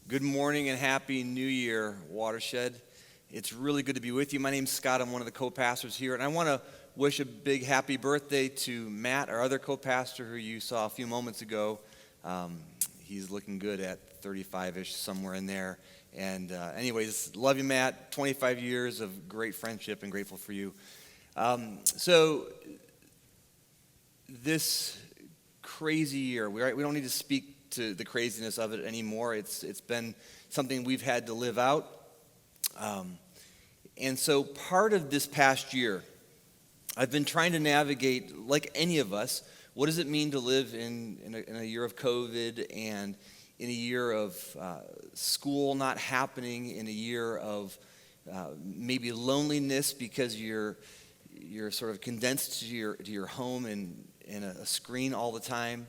Good morning and happy New Year, Watershed. It's really good to be with you. My name's Scott. I'm one of the co-pastors here, and I want to wish a big happy birthday to Matt, our other co-pastor who you saw a few moments ago. He's looking good at 35-ish, somewhere in there. And anyways, love you, Matt. 25 years of great friendship and grateful for you. So this crazy year, we don't need to speak to the craziness of it anymore. It's been something we've had to live out. And so part of this past year, I've been trying to navigate, like any of us, what does it mean to live in a year of COVID and in a year of school not happening, in a year of maybe loneliness because you're sort of condensed to your home and in a screen all the time.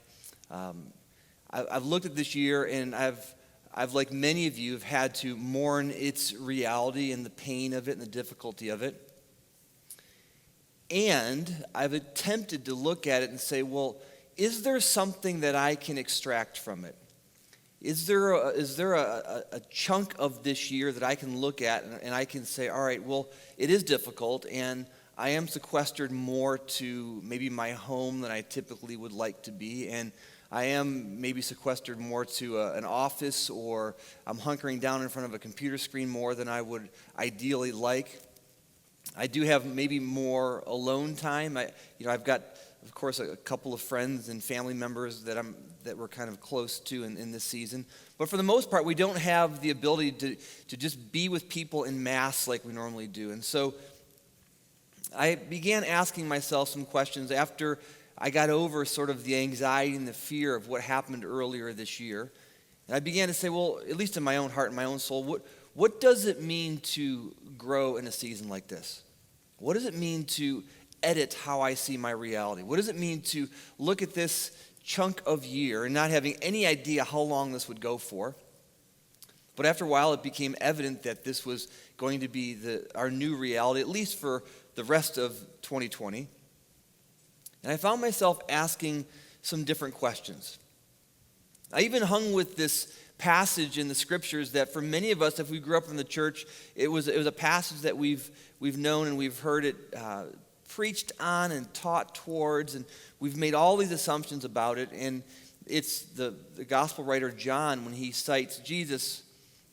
I've looked at this year, and I've like many of you, have had to mourn its reality and the pain of it and the difficulty of it. And I've attempted to look at it and say, well, is there something that I can extract from it? Is there a chunk of this year that I can look at and I can say, all right, well, it is difficult, and I am sequestered more to maybe my home than I typically would like to be, and I am maybe sequestered more to an office, or I'm hunkering down in front of a computer screen more than I would ideally like. I do have maybe more alone time. I've got, of course, a couple of friends and family members that we're kind of close to in this season. But for the most part, we don't have the ability to just be with people in mass like we normally do. And so I began asking myself some questions after I got over sort of the anxiety and the fear of what happened earlier this year. And I began to say, well, at least in my own heart and my own soul, what does it mean to grow in a season like this? What does it mean to edit how I see my reality? What does it mean to look at this chunk of year and not having any idea how long this would go for? But after a while, it became evident that this was going to be our new reality, at least for the rest of 2020. And I found myself asking some different questions. I even hung with this passage in the scriptures that for many of us, if we grew up in the church, it was a passage that we've known and we've heard it preached on and taught towards, and we've made all these assumptions about it. And it's the gospel writer John, when he cites Jesus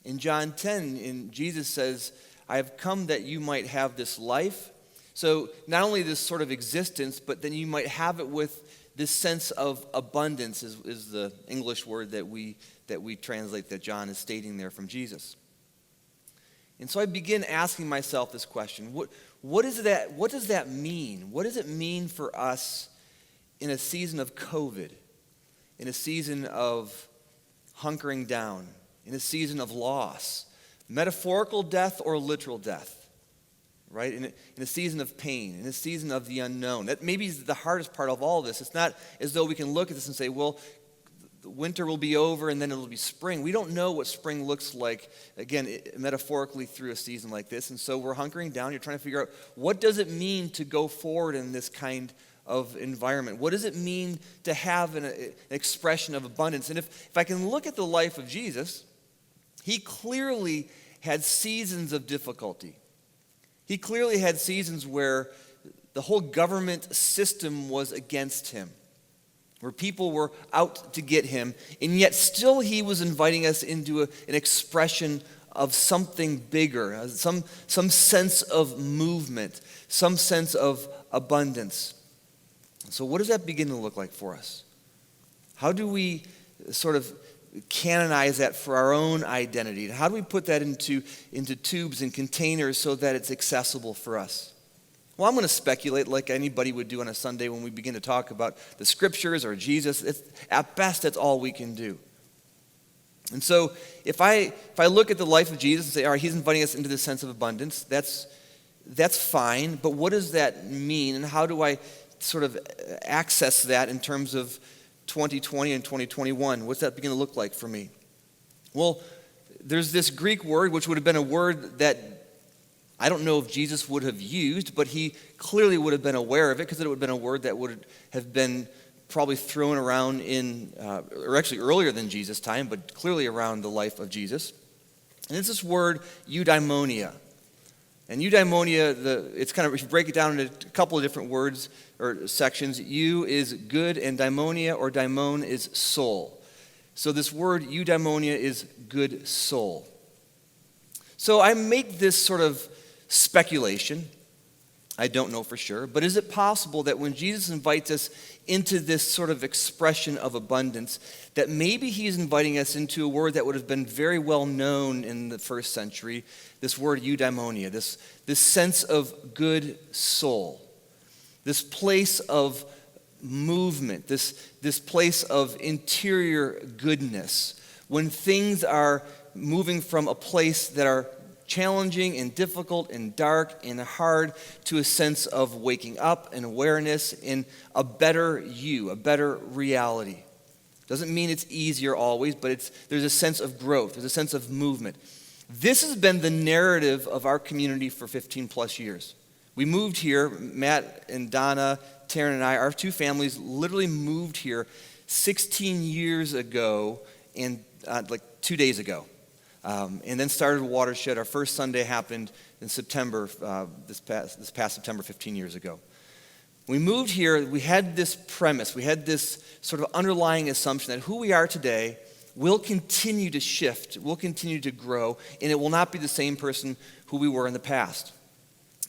in John 10, and Jesus says, I have come that you might have this life. So not only this sort of existence, but then you might have it with this sense of abundance is the English word that we translate that John is stating there from Jesus. And so I begin asking myself this question. What does that mean? What does it mean for us in a season of COVID, in a season of hunkering down, in a season of loss, metaphorical death or literal death? Right? In a season of pain, in a season of the unknown. That maybe is the hardest part of all this. It's not as though we can look at this and say, well, the winter will be over and then it'll be spring. We don't know what spring looks like, again, metaphorically through a season like this. And so we're hunkering down. You're trying to figure out, what does it mean to go forward in this kind of environment? What does it mean to have an expression of abundance? And if I can look at the life of Jesus, he clearly had seasons of difficulty. He clearly had seasons where the whole government system was against him, where people were out to get him, and yet still he was inviting us into an expression of something bigger, some sense of movement, some sense of abundance. So what does that begin to look like for us? How do we sort of canonize that for our own identity? How do we put that into tubes and containers so that it's accessible for us? Well, I'm going to speculate like anybody would do on a Sunday when we begin to talk about the scriptures or Jesus. At best, that's all we can do. And so if I look at the life of Jesus and say, all right, he's inviting us into this sense of abundance, that's fine, but what does that mean, and how do I sort of access that in terms of 2020 and 2021? What's that begin to look like for me? Well, there's this Greek word, which would have been a word that I don't know if Jesus would have used, but he clearly would have been aware of it, because it would have been a word that would have been probably thrown around or actually earlier than Jesus' time, but clearly around the life of Jesus. And it's this word, eudaimonia. And eudaimonia, it's kind of, if you break it down into a couple of different words or sections, eu is good, and daimonia or daimon is soul. So this word eudaimonia is good soul. So I make this sort of speculation. I don't know for sure, but is it possible that when Jesus invites us into this sort of expression of abundance, that maybe he's inviting us into a word that would have been very well known in the first century, this word eudaimonia, this sense of good soul, this place of movement, this place of interior goodness, when things are moving from a place that are challenging and difficult and dark and hard to a sense of waking up and awareness in a better you, a better reality. Doesn't mean it's easier always, but there's a sense of growth, there's a sense of movement. This has been the narrative of our community for 15 plus years. We moved here, Matt and Donna, Taryn and I, our two families literally moved here 16 years ago and like 2 days ago. And then started Watershed. Our first Sunday happened in September, this past September 15 years ago. When we moved here, we had this premise, we had this sort of underlying assumption that who we are today will continue to shift, will continue to grow, and it will not be the same person who we were in the past.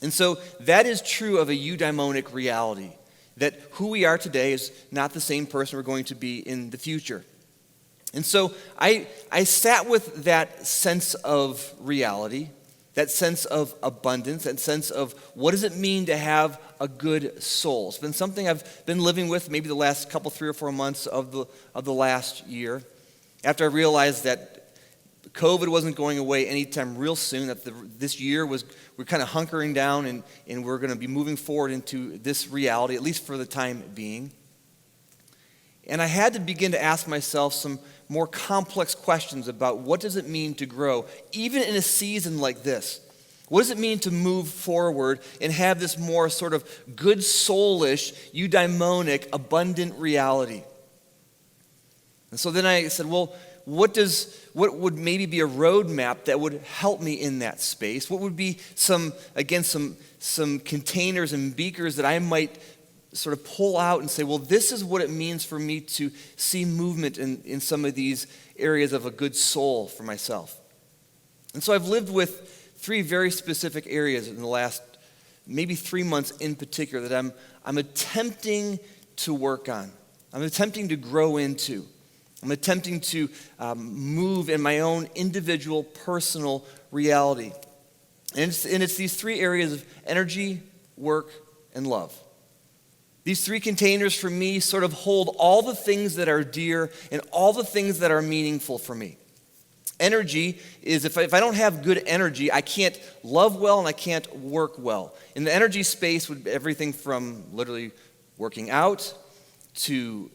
And so that is true of a eudaimonic reality, that who we are today is not the same person we're going to be in the future. And so I sat with that sense of reality, that sense of abundance, that sense of what does it mean to have a good soul. It's been something I've been living with maybe the last couple, 3 or 4 months of the last year. After I realized that COVID wasn't going away anytime real soon, that this year we're kind of hunkering down and we're going to be moving forward into this reality, at least for the time being. And I had to begin to ask myself some more complex questions about what does it mean to grow, even in a season like this. What does it mean to move forward and have this more sort of good soulish, eudaimonic, abundant reality? And so then I said, well, what would maybe be a roadmap that would help me in that space? What would be some containers and beakers that I might sort of pull out and say, well, this is what it means for me to see movement in some of these areas of a good soul for myself. And so I've lived with 3 very specific areas in the last maybe 3 months in particular that I'm attempting to work on. I'm attempting to grow into. I'm attempting to move in my own individual, personal reality. And it's these 3 areas of energy, work, and love. These 3 containers for me sort of hold all the things that are dear and all the things that are meaningful for me. Energy is, if I don't have good energy, I can't love well and I can't work well. In the energy space would be everything from literally working out to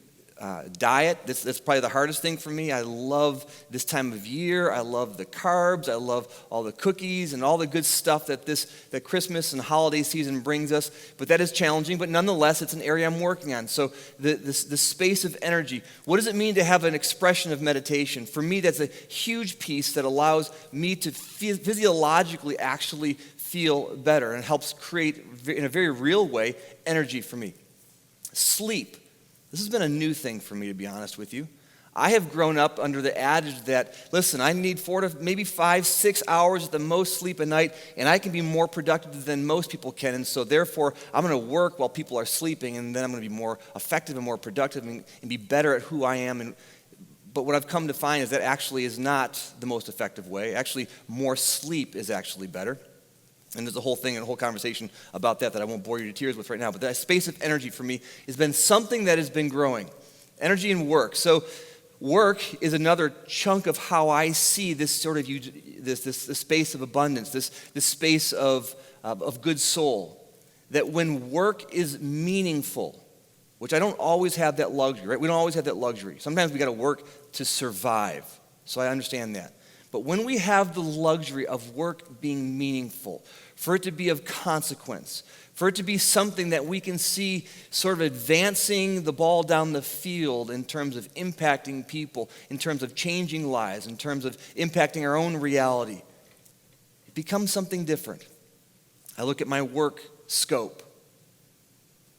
diet. That's probably the hardest thing for me. I love this time of year. I love the carbs. I love all the cookies and all the good stuff that Christmas and holiday season brings us. But that is challenging. But nonetheless, it's an area I'm working on. So the space of energy. What does it mean to have an expression of meditation? For me, that's a huge piece that allows me to physiologically actually feel better and helps create, in a very real way, energy for me. Sleep. This has been a new thing for me, to be honest with you. I have grown up under the adage that, listen, I need 4 to maybe 5, 6 hours at the most sleep a night, and I can be more productive than most people can, and so therefore I'm going to work while people are sleeping, and then I'm going to be more effective and more productive and be better at who I am. But what I've come to find is that actually is not the most effective way. Actually, more sleep is actually better. And there's a whole thing and a whole conversation about that I won't bore you to tears with right now. But that space of energy for me has been something that has been growing. Energy and work. So work is another chunk of how I see this sort of this space of abundance, this space of good soul. That when work is meaningful, which I don't always have that luxury, right? We don't always have that luxury. Sometimes we got to work to survive. So I understand that. But when we have the luxury of work being meaningful, for it to be of consequence, For it to be something that we can see sort of advancing the ball down the field in terms of impacting people, in terms of changing lives, in terms of impacting our own reality. It becomes something different. I look at my work scope.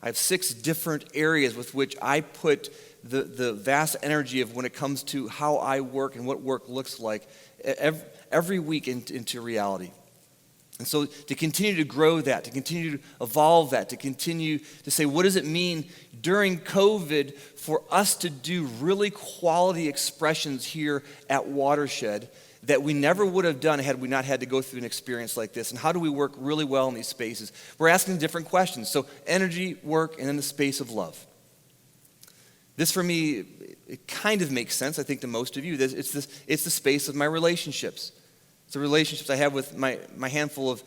I have 6 different areas with which I put the vast energy of when it comes to how I work and what work looks like every week into reality. And so to continue to grow that, to continue to evolve that, to continue to say, what does it mean during COVID for us to do really quality expressions here at Watershed that we never would have done had we not had to go through an experience like this? And how do we work really well in these spaces? We're asking different questions. So energy, work, and then the space of love. This for me, it kind of makes sense, I think, to most of you. It's the space of my relationships. It's the relationships I have with my handful of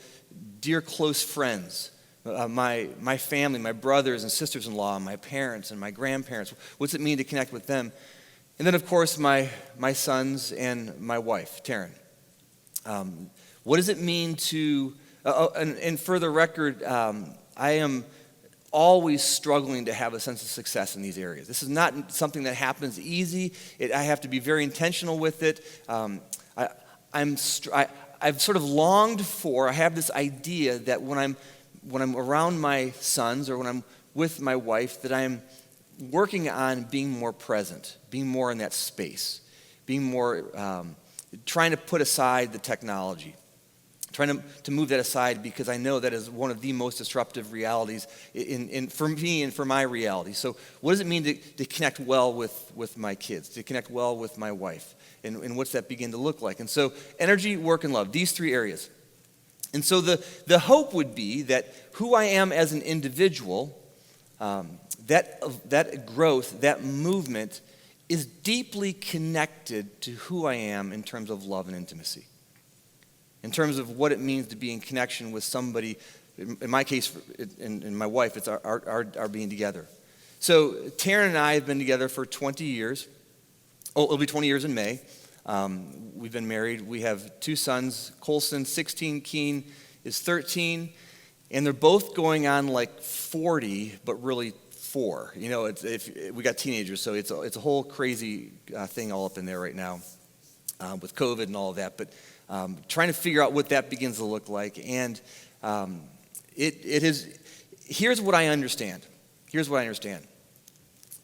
dear close friends, my family, my brothers and sisters-in-law, my parents and my grandparents. What's it mean to connect with them? And then, of course, my sons and my wife, Taryn. What does it mean to, and for the record, I am always struggling to have a sense of success in these areas. This is not something that happens easy. I have to be very intentional with it. I've sort of longed for, I have this idea that when I'm around my sons or when I'm with my wife, that I'm working on being more present, being more in that space, being more, trying to put aside the technology, trying to move that aside because I know that is one of the most disruptive realities for me and for my reality. So what does it mean to connect well with my kids, to connect well with my wife? And what's that begin to look like? And so energy, work, and love, these 3 areas. And so the hope would be that who I am as an individual, that growth, that movement is deeply connected to who I am in terms of love and intimacy. In terms of what it means to be in connection with somebody, in my case, and my wife, it's our being together. So Taryn and I have been together for 20 years. Oh, it'll be 20 years in May. We've been married. We have 2 sons, Colson, 16, Keen is 13, and they're both going on like 40, but really 4. You know, we got teenagers, so it's a whole crazy thing all up in there right now with COVID and all of that. But trying to figure out what that begins to look like, and it is. Here's what I understand.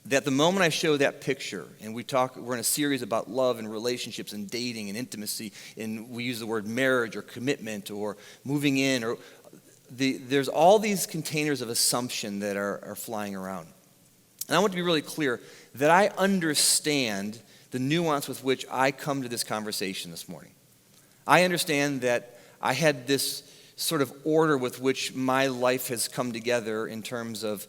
That the moment I show that picture, and we're in a series about love and relationships and dating and intimacy, and we use the word marriage or commitment or moving in, or there's all these containers of assumption that are flying around. And I want to be really clear that I understand the nuance with which I come to this conversation this morning. I understand that I had this sort of order with which my life has come together in terms of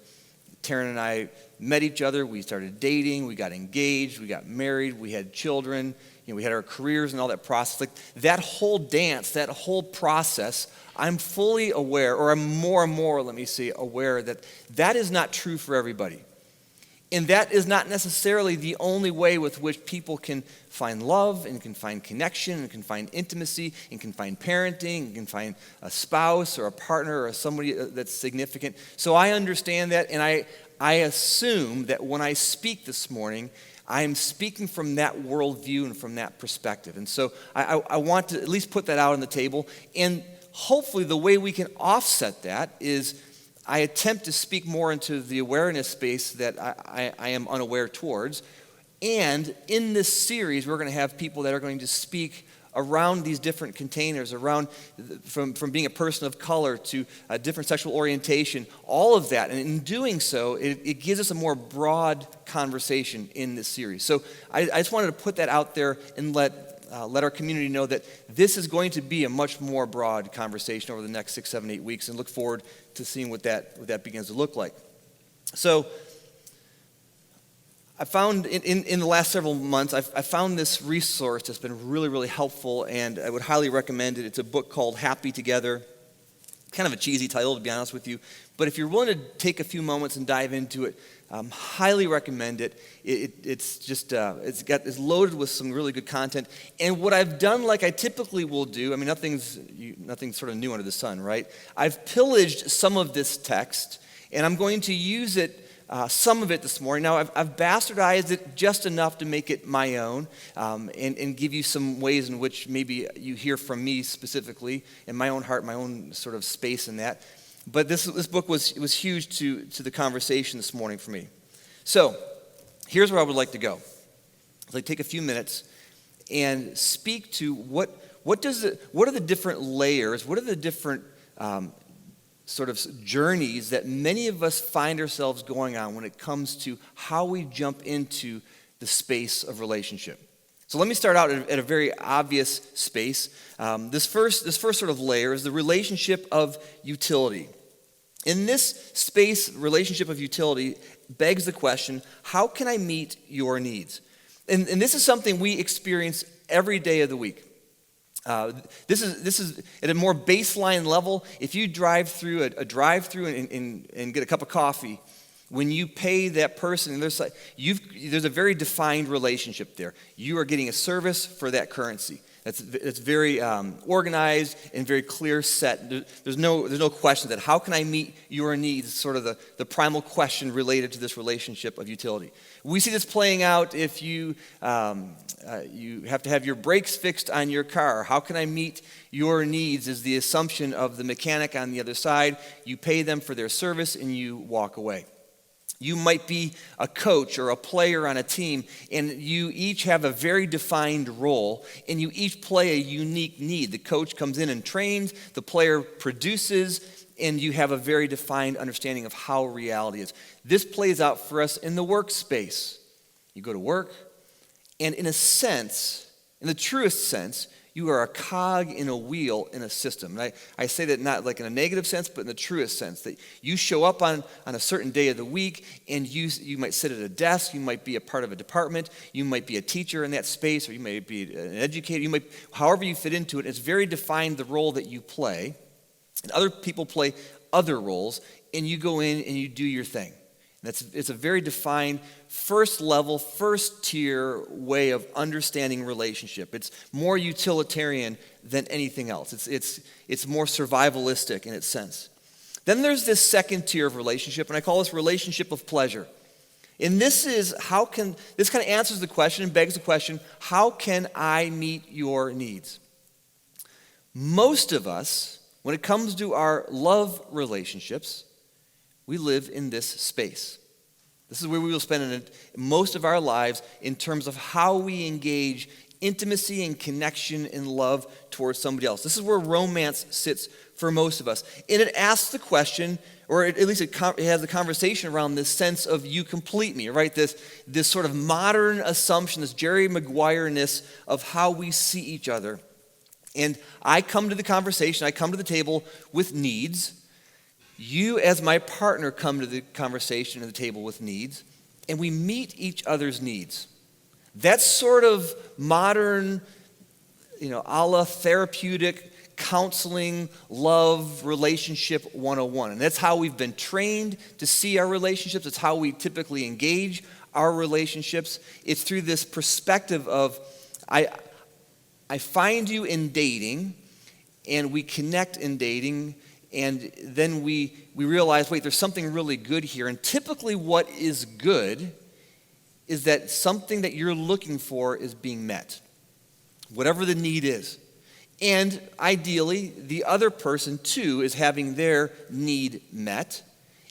Taryn and I met each other, we started dating, we got engaged, we got married, we had children, we had our careers and all that process. Like that whole dance, that whole process, I'm fully aware, or I'm more and more, aware that that is not true for everybody. And that is not necessarily the only way with which people can find love and can find connection and can find intimacy and can find parenting and can find a spouse or a partner or somebody that's significant. So I understand that, and I assume that when I speak this morning, I am speaking from that worldview and from that perspective. And so I want to at least put that out on the table. And hopefully the way we can offset that is I attempt to speak more into the awareness space that I am unaware towards. And in this series, we're going to have people that are going to speak around these different containers, around from being a person of color to a different sexual orientation, all of that. And in doing so, it gives us a more broad conversation in this series. So I just wanted to put that out there and let our community know that this is going to be a much more broad conversation over the next 6, 7, 8 weeks, and look forward to seeing what that begins to look like. So I found in the last several months, I found this resource that's been really, really helpful, and I would highly recommend it. It's a book called Happy Together. Kind of a cheesy title, to be honest with you. But if you're willing to take a few moments and dive into it, highly recommend it. It's loaded with some really good content. And what I've done, like I typically will do, I mean, nothing's sort of new under the sun, right? I've pillaged some of this text, and I'm going to use it, some of it this morning. Now, I've bastardized it just enough to make it my own, and give you some ways in which maybe you hear from me specifically, in my own heart, my own sort of space in that. But this book was huge to the conversation this morning for me. So, here's where I would like to go. I'd like to take a few minutes and speak to what are the different layers, what are the different sort of journeys that many of us find ourselves going on when it comes to how we jump into the space of relationship. So let me start out at a very obvious space. This first sort of layer is the relationship of utility. In this space, relationship of utility begs the question, how can I meet your needs? And this is something we experience every day of the week. This is at a more baseline level. If you drive through a drive-through and get a cup of coffee, when you pay that person, there's a very defined relationship there. You are getting a service for that currency. It's very organized and very clear set. There's no question that how can I meet your needs, sort of the primal question related to this relationship of utility. We see this playing out if you have to have your brakes fixed on your car. How can I meet your needs is the assumption of the mechanic on the other side. You pay them for their service and you walk away. You might be a coach or a player on a team, and you each have a very defined role, and you each play a unique need. The coach comes in and trains, the player produces, and you have a very defined understanding of how reality is. This plays out for us in the workspace. You go to work, and in a sense, in the truest sense, you are a cog in a wheel in a system. And I say that not like in a negative sense, but in the truest sense, that you show up on a certain day of the week, and you might sit at a desk, you might be a part of a department, you might be a teacher in that space, or you might be an educator, however you fit into it, it's very defined the role that you play, and other people play other roles, and you go in and you do your thing. It's a very defined first level, first tier way of understanding relationship. It's more utilitarian than anything else. It's more survivalistic in its sense. Then there's this second tier of relationship, and I call this relationship of pleasure. And this kind of answers the question and begs the question, how can I meet your needs? Most of us, when it comes to our love relationships, we live in this space. This is where we will spend most of our lives in terms of how we engage intimacy and connection and love towards somebody else. This is where romance sits for most of us. And it asks the question, or at least it has a conversation around this sense of you complete me, right? This sort of modern assumption, this Jerry Maguire-ness of how we see each other. And I come to the conversation, I come to the table with needs. You, as my partner, come to the conversation at the table with needs, and we meet each other's needs. That's sort of modern, a la therapeutic, counseling, love, relationship 101. And that's how we've been trained to see our relationships. It's how we typically engage our relationships. It's through this perspective of, I find you in dating, and we connect in dating, and then we realize, wait, there's something really good here. And typically what is good is that something that you're looking for is being met, whatever the need is. And ideally, the other person, too, is having their need met.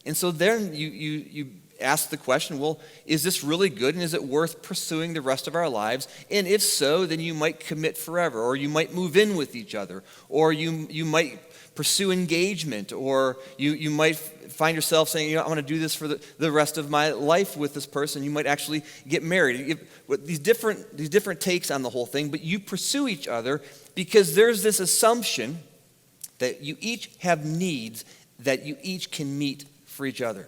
And so then you ask the question, well, is this really good, and is it worth pursuing the rest of our lives? And if so, then you might commit forever, or you might move in with each other, or you might pursue engagement, or you might find yourself saying, I want to do this for the rest of my life with this person. You might actually get married. These different takes on the whole thing, but you pursue each other because there's this assumption that you each have needs that you each can meet for each other.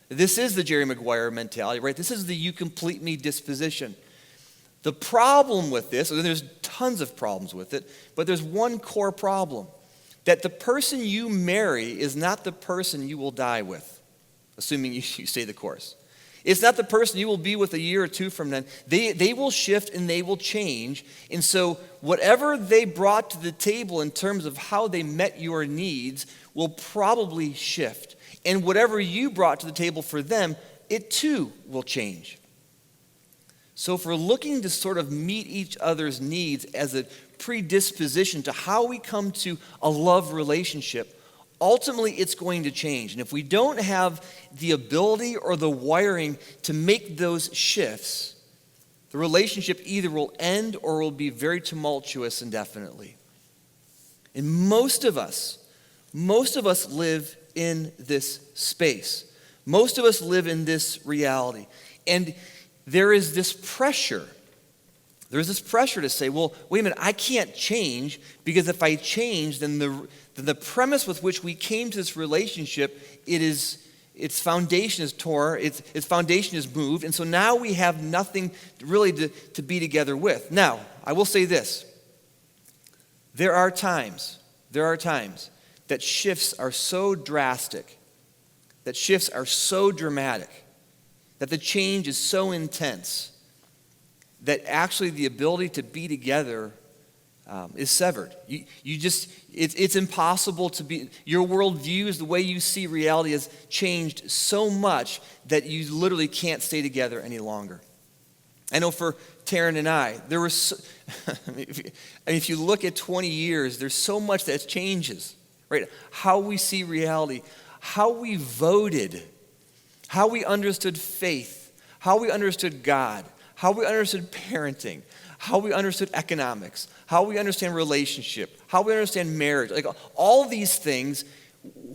This is the Jerry Maguire mentality, right? This is the you complete me disposition. The problem with this, and there's tons of problems with it, but there's one core problem. that the person you marry is not the person you will die with, assuming you stay the course. It's not the person you will be with a year or two from then. They will shift and they will change. And so whatever they brought to the table in terms of how they met your needs will probably shift. And whatever you brought to the table for them, it too will change. So if we're looking to sort of meet each other's needs as a predisposition to how we come to a love relationship, ultimately it's going to change. And if we don't have the ability or the wiring to make those shifts, the relationship either will end or will be very tumultuous indefinitely. And most of us live in this space. Most of us live in this reality. And there is this pressure. There's this pressure to say, well, wait a minute, I can't change, because if I change, then the premise with which we came to this relationship, its foundation is torn, its foundation is moved, and so now we have nothing really to be together with. Now, I will say this. There are times that shifts are so drastic, that shifts are so dramatic, that the change is so intense that actually the ability to be together is severed. It's impossible to be. Your worldview, is the way you see reality, has changed so much that you literally can't stay together any longer. I know for Taryn and I, there was, if you look at 20 years, there's so much that changes, right? How we see reality, how we voted, how we understood faith, how we understood God, how we understood parenting, how we understood economics, how we understand relationship, how we understand marriage. Like all these things,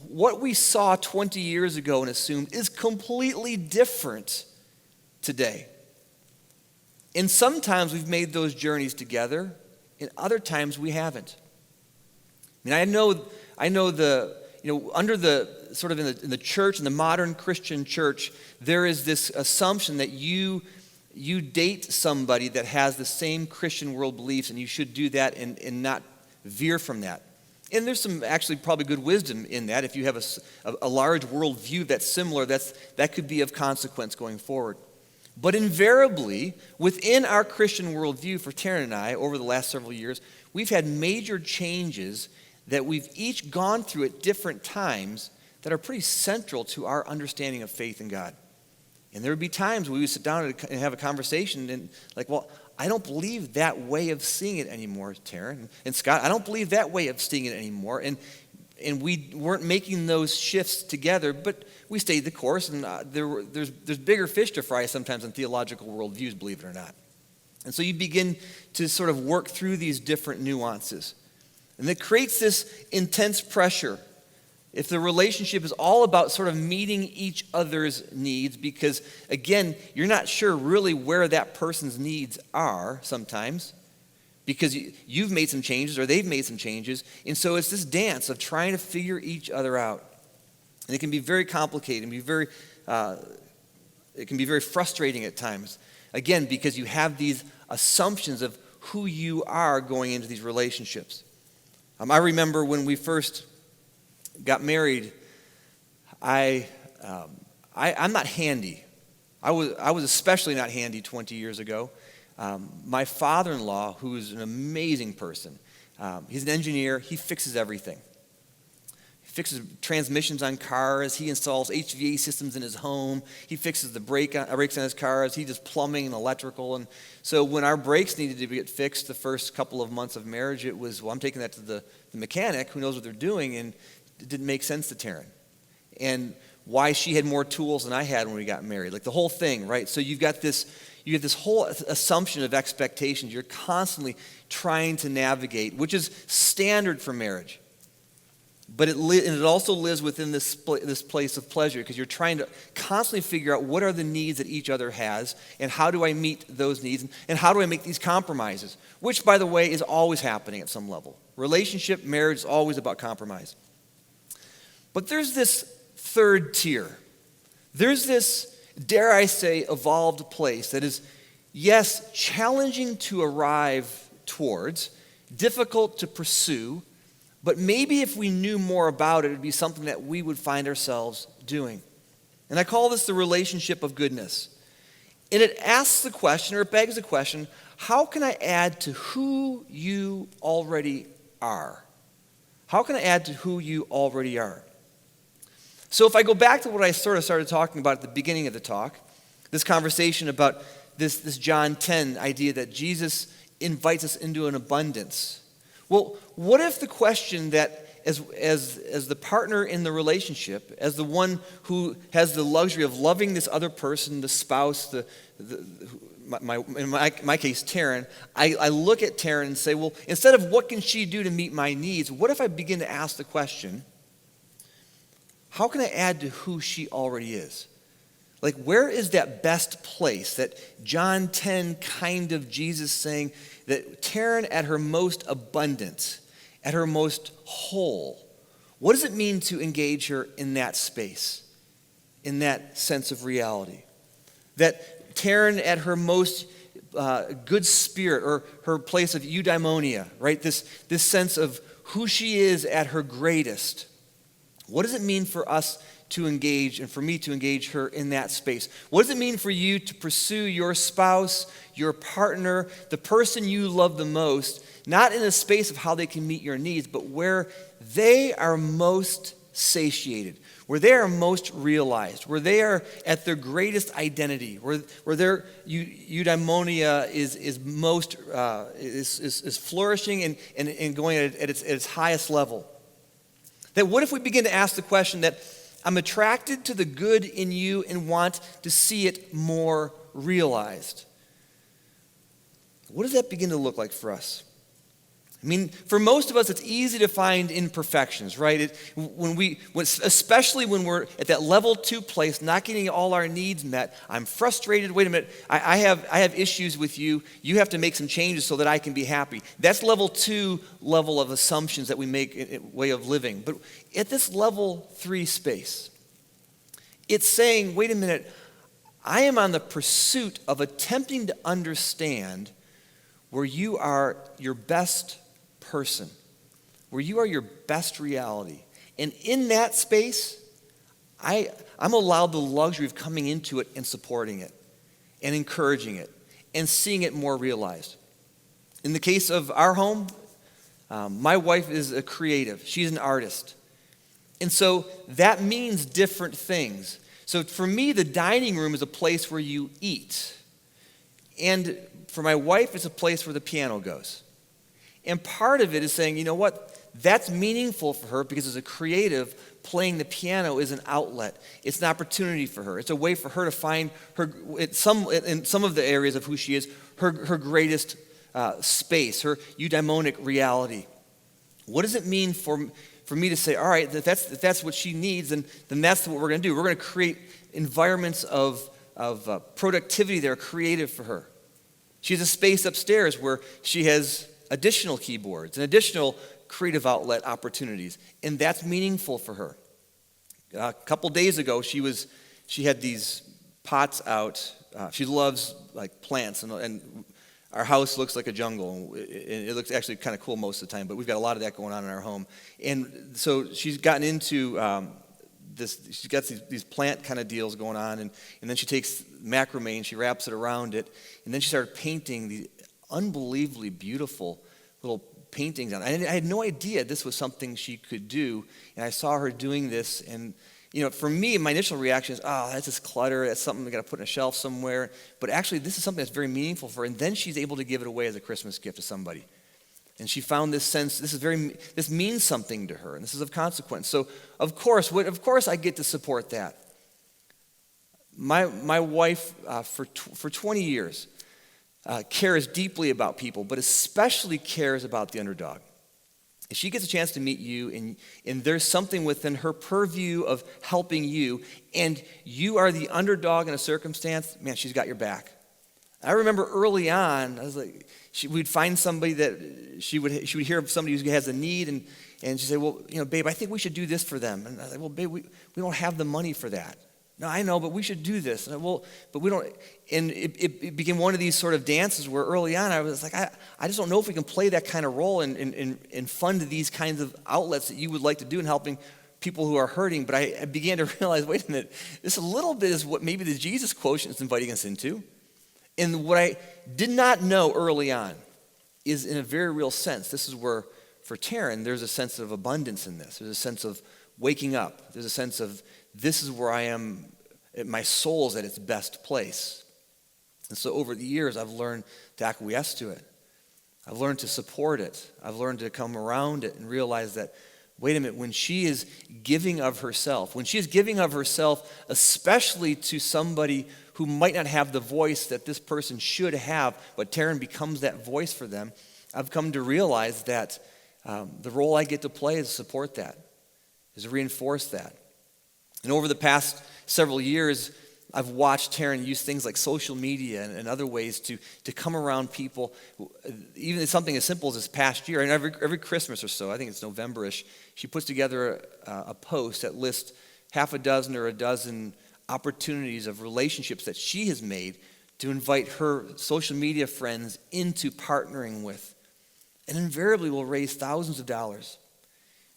what we saw 20 years ago and assumed is completely different today. And sometimes we've made those journeys together, and other times we haven't. I mean, I know under the sort of in the church, in the modern Christian church, there is this assumption that you date somebody that has the same Christian world beliefs, and you should do that and not veer from that. And there's some actually probably good wisdom in that. If you have a large world view that's similar, that could be of consequence going forward. But invariably, within our Christian worldview, for Taryn and I, over the last several years, we've had major changes that we've each gone through at different times that are pretty central to our understanding of faith in God. And there would be times we would sit down and have a conversation and like, well, I don't believe that way of seeing it anymore, Taryn. And Scott, I don't believe that way of seeing it anymore. And we weren't making those shifts together, but we stayed the course, and there's bigger fish to fry sometimes in theological worldviews, believe it or not. And so you begin to sort of work through these different nuances. And it creates this intense pressure if the relationship is all about sort of meeting each other's needs, because, again, you're not sure really where that person's needs are sometimes, because you've made some changes or they've made some changes. And so it's this dance of trying to figure each other out. And it can be very complicated and it can be very frustrating at times. Again, because you have these assumptions of who you are going into these relationships. I remember when we first got married, I'm not handy. I was especially not handy 20 years ago. My father-in-law, who is an amazing person, he's an engineer. He fixes everything. He fixes transmissions on cars. He installs HVAC systems in his home. He fixes the brakes on his cars. He does plumbing and electrical. And so when our brakes needed to get fixed the first couple of months of marriage, it was, well, I'm taking that to the mechanic who knows what they're doing, and it didn't make sense to Taryn. And why she had more tools than I had when we got married. Like the whole thing, right? So you have this whole assumption of expectations you're constantly trying to navigate, which is standard for marriage. But it also lives within this place of pleasure, because you're trying to constantly figure out what are the needs that each other has, and how do I meet those needs, and how do I make these compromises, which, by the way, is always happening at some level. Relationship, marriage is always about compromise. But there's this third tier. There's this, dare I say, evolved place that is, yes, challenging to arrive towards, difficult to pursue, But maybe if we knew more about it, it would be something that we would find ourselves doing. And I call this the relationship of goodness. And it asks the question, or it begs the question, how can I add to who you already are? How can I add to who you already are? So if I go back to what I sort of started talking about at the beginning of the talk, this conversation about this John 10 idea that Jesus invites us into an abundance. Well, what if the question that as the partner in the relationship, as the one who has the luxury of loving this other person, the spouse, in my case, Taryn, I look at Taryn and say, well, instead of what can she do to meet my needs, what if I begin to ask the question, how can I add to who she already is? Like, where is that best place, that John 10 kind of Jesus saying that Taryn at her most abundant, at her most whole, what does it mean to engage her in that space, in that sense of reality? That Taryn at her most good spirit, or her place of eudaimonia, right? This sense of who she is at her greatest. What does it mean for us to engage, and for me to engage her in that space? What does it mean for you to pursue your spouse, your partner, the person you love the most, not in a space of how they can meet your needs, but where they are most satiated, where they are most realized, where they are at their greatest identity, where their eudaimonia is most is flourishing and going at its highest level? That what if we begin to ask the question that I'm attracted to the good in you and want to see it more realized? What does that begin to look like for us? I mean, for most of us, it's easy to find imperfections, right? Especially when we're at that level 2 place, not getting all our needs met. I'm frustrated. Wait a minute, I have issues with you. You have to make some changes so that I can be happy. That's level 2 level of assumptions that we make in way of living. But at this level 3 space, it's saying, wait a minute, I am on the pursuit of attempting to understand where you are your best person, where you are your best reality. And in that space, I'm allowed the luxury of coming into it and supporting it and encouraging it and seeing it more realized. In the case of our home, my wife is a creative. She's an artist. And so that means different things. So for me, the dining room is a place where you eat. And for my wife, it's a place where the piano goes. And part of it is saying, you know what? That's meaningful for her because as a creative, playing the piano is an outlet. It's an opportunity for her. It's a way for her to find her, in some of the areas of who she is, her greatest space, her eudaimonic reality. What does it mean for me to say, all right, if that's what she needs, then that's what we're going to do. We're going to create environments of productivity that are creative for her. She has a space upstairs where she has additional keyboards and additional creative outlet opportunities, and that's meaningful for her. A couple days ago, she had these pots out. She loves like plants, and our house looks like a jungle. It looks actually kind of cool most of the time, but we've got a lot of that going on in our home. And so she's gotten into she's got these plant kind of deals going on, and then she takes macrame and she wraps it around it, and then she started painting these unbelievably beautiful little paintings on it. I had no idea this was something she could do, and I saw her doing this, and for me, my initial reaction is, oh, that's just clutter, that's something we got to put on a shelf somewhere, but actually this is something that's very meaningful for her, and then she's able to give it away as a Christmas gift to somebody. And she found this sense, this means something to her, and this is of consequence. So of course I get to support that. My wife, for 20 years, cares deeply about people, but especially cares about the underdog. If she gets a chance to meet you, and there's something within her purview of helping you, and you are the underdog in a circumstance, man, she's got your back. I remember early on, I was like, we'd find somebody that she would hear of somebody who has a need, and she'd say, well, babe, I think we should do this for them. And I was like, well, babe, we don't have the money for that. No, I know, but we should do this. And well, but we don't. And it became one of these sort of dances where early on I was like, I just don't know if we can play that kind of role and fund these kinds of outlets that you would like to do in helping people who are hurting. But I began to realize, wait a minute, this a little bit is what maybe the Jesus quotient is inviting us into. And what I did not know early on is, in a very real sense, this is where, for Taryn, there's a sense of abundance in this. There's a sense of waking up. There's a sense of, this is where I am, my soul is at its best place. And so over the years, I've learned to acquiesce to it. I've learned to support it. I've learned to come around it and realize that, wait a minute, when she is giving of herself, especially to somebody who might not have the voice that this person should have, but Taryn becomes that voice for them, I've come to realize that the role I get to play is to support that, is to reinforce that. And over the past several years, I've watched Taryn use things like social media and other ways to come around people, even something as simple as this past year. And every Christmas or so, I think it's November-ish, she puts together a post that lists half a dozen or a dozen opportunities of relationships that she has made to invite her social media friends into partnering with. And invariably will raise thousands of dollars.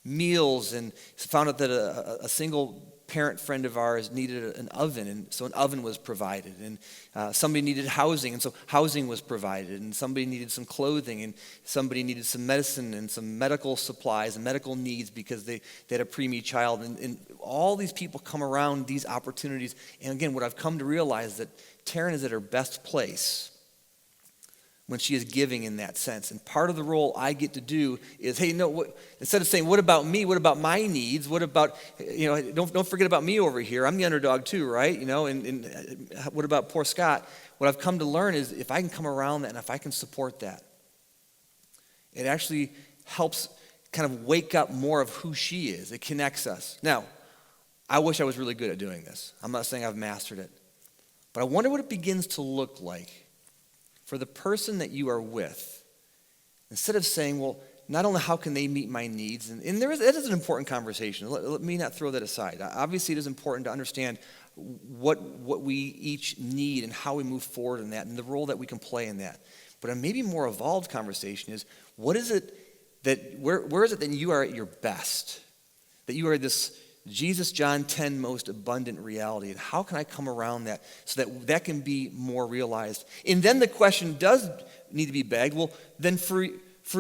Meals, and found out that a single parent friend of ours needed an oven, and so an oven was provided. And somebody needed housing, and so housing was provided. And somebody needed some clothing, and somebody needed some medicine and some medical supplies and medical needs because they had a preemie child. And all these people come around these opportunities. And again, what I've come to realize that Taryn is at her best place when she is giving in that sense. And part of the role I get to do is, hey, no, instead of saying, what about me? What about my needs? What about, don't forget about me over here. I'm the underdog too, right? And what about poor Scott? What I've come to learn is if I can come around that and if I can support that, it actually helps kind of wake up more of who she is. It connects us. Now, I wish I was really good at doing this. I'm not saying I've mastered it. But I wonder what it begins to look like for the person that you are with, instead of saying, well, not only how can they meet my needs, and that is an important conversation. Let me not throw that aside. Obviously, it is important to understand what we each need and how we move forward in that and the role that we can play in that. But a maybe more evolved conversation is, what is it that, where is it that you are at your best? That you are this Jesus, John 10, most abundant reality. And how can I come around that so that can be more realized? And then the question does need to be begged, well, then for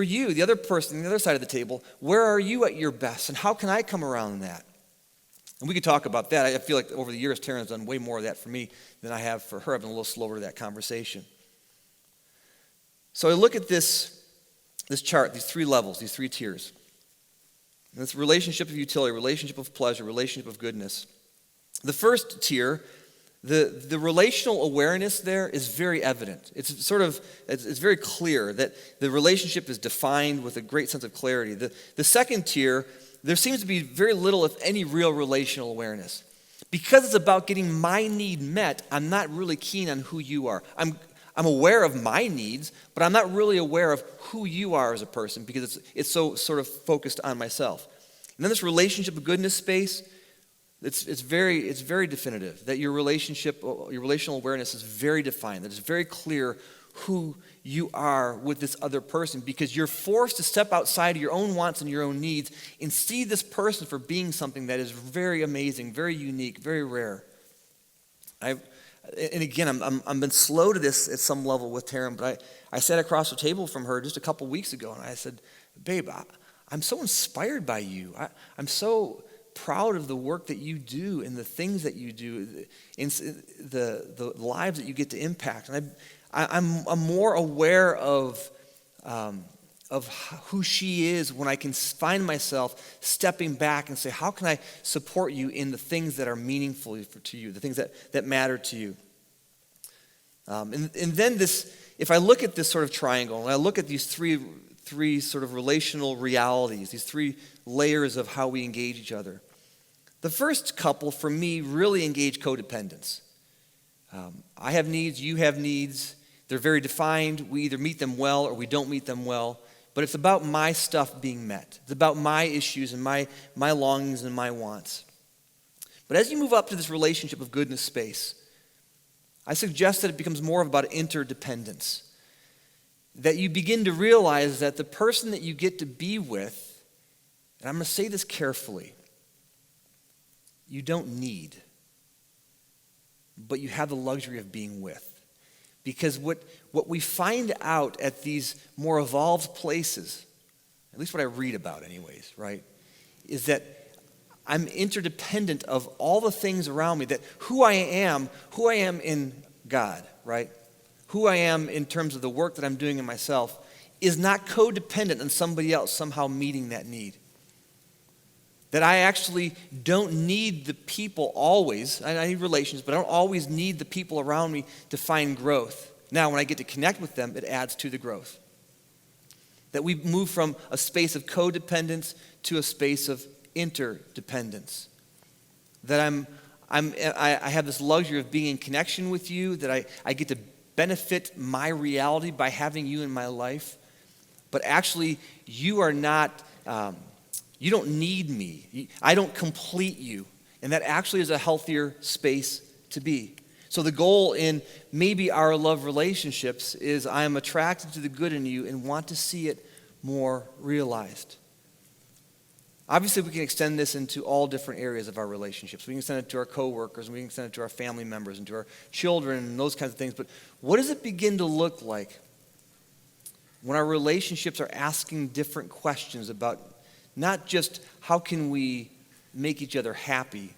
you, the other person, the other side of the table, where are you at your best? And how can I come around that? And we could talk about that. I feel like over the years, Taryn's done way more of that for me than I have for her. I've been a little slower to that conversation. So I look at this chart, these three levels, these three tiers. And this relationship of utility, relationship of pleasure, relationship of goodness. The first tier, the relational awareness there is very evident. It's very clear that the relationship is defined with a great sense of clarity. The second tier, there seems to be very little, if any, real relational awareness. Because it's about getting my need met, I'm not really keen on who you are. I'm aware of my needs, but I'm not really aware of who you are as a person because it's so sort of focused on myself. And then this relationship of goodness space, it's very definitive that your relational awareness is very defined, that it's very clear who you are with this other person because you're forced to step outside of your own wants and your own needs and see this person for being something that is very amazing, very unique, very rare. And again, I'm been slow to this at some level with Taryn, but I sat across the table from her just a couple weeks ago, and I said, babe, I'm so inspired by you. I'm so proud of the work that you do and the things that you do, and the lives that you get to impact. And I'm more aware of who she is when I can find myself stepping back and say, how can I support you in the things that are meaningful to you, the things that matter to you? And then if I look at this sort of triangle, and I look at these three sort of relational realities, these three layers of how we engage each other, the first couple, for me, really engage codependence. I have needs, you have needs. They're very defined. We either meet them well or we don't meet them well. But it's about my stuff being met. It's about my issues and my longings and my wants. But as you move up to this relationship of goodness space, I suggest that it becomes more about interdependence. That you begin to realize that the person that you get to be with, and I'm going to say this carefully, you don't need, but you have the luxury of being with. Because what we find out at these more evolved places, at least what I read about anyways, right, is that I'm interdependent of all the things around me, that who I am in God, right, who I am in terms of the work that I'm doing in myself is not codependent on somebody else somehow meeting that need. That I actually don't need the people always. I need relations, but I don't always need the people around me to find growth. Now, when I get to connect with them, it adds to the growth. That we move from a space of codependence to a space of interdependence. That I have this luxury of being in connection with you, that I get to benefit my reality by having you in my life. But actually, you are not... you don't need me. I don't complete you. And that actually is a healthier space to be. So the goal in maybe our love relationships is I am attracted to the good in you and want to see it more realized. Obviously, we can extend this into all different areas of our relationships. We can extend it to our coworkers, and we can extend it to our family members and to our children and those kinds of things. But what does it begin to look like when our relationships are asking different questions about not just how can we make each other happy,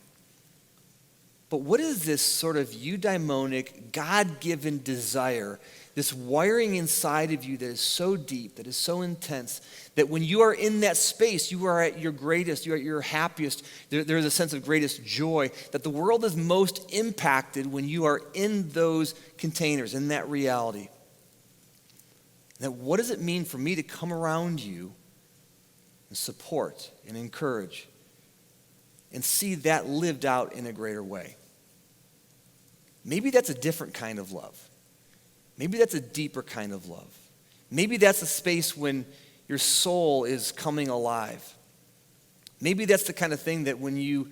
but what is this sort of eudaimonic, God-given desire, this wiring inside of you that is so deep, that is so intense, that when you are in that space, you are at your greatest, you're at your happiest, there is a sense of greatest joy, that the world is most impacted when you are in those containers, in that reality. Now, what does it mean for me to come around you and support and encourage and see that lived out in a greater way? Maybe that's a different kind of love. Maybe that's a deeper kind of love. Maybe that's a space when your soul is coming alive. Maybe that's the kind of thing that when you,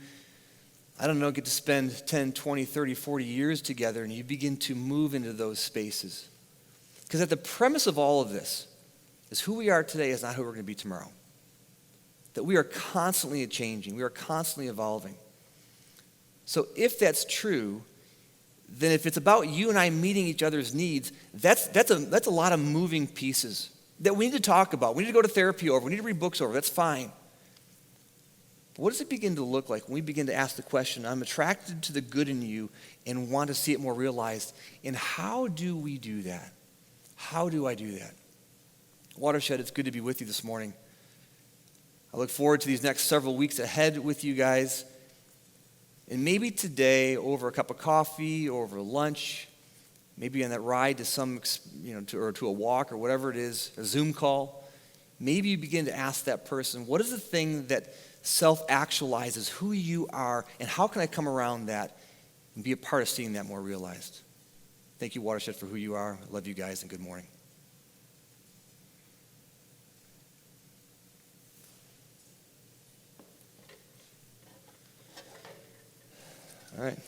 get to spend 10, 20, 30, 40 years together and you begin to move into those spaces. Because at the premise of all of this is who we are today is not who we're going to be tomorrow. That we are constantly changing. We are constantly evolving. So if that's true, then if it's about you and I meeting each other's needs, that's a lot of moving pieces that we need to talk about. We need to go to therapy over. We need to read books over. That's fine. But what does it begin to look like when we begin to ask the question, I'm attracted to the good in you and want to see it more realized? And how do we do that? How do I do that? Watershed, it's good to be with you this morning. I look forward to these next several weeks ahead with you guys. And maybe today, over a cup of coffee, or over lunch, maybe on that ride to to a walk or whatever it is, a Zoom call, maybe you begin to ask that person, what is the thing that self-actualizes who you are, and how can I come around that and be a part of seeing that more realized? Thank you, Watershed, for who you are. I love you guys, and good morning. All right.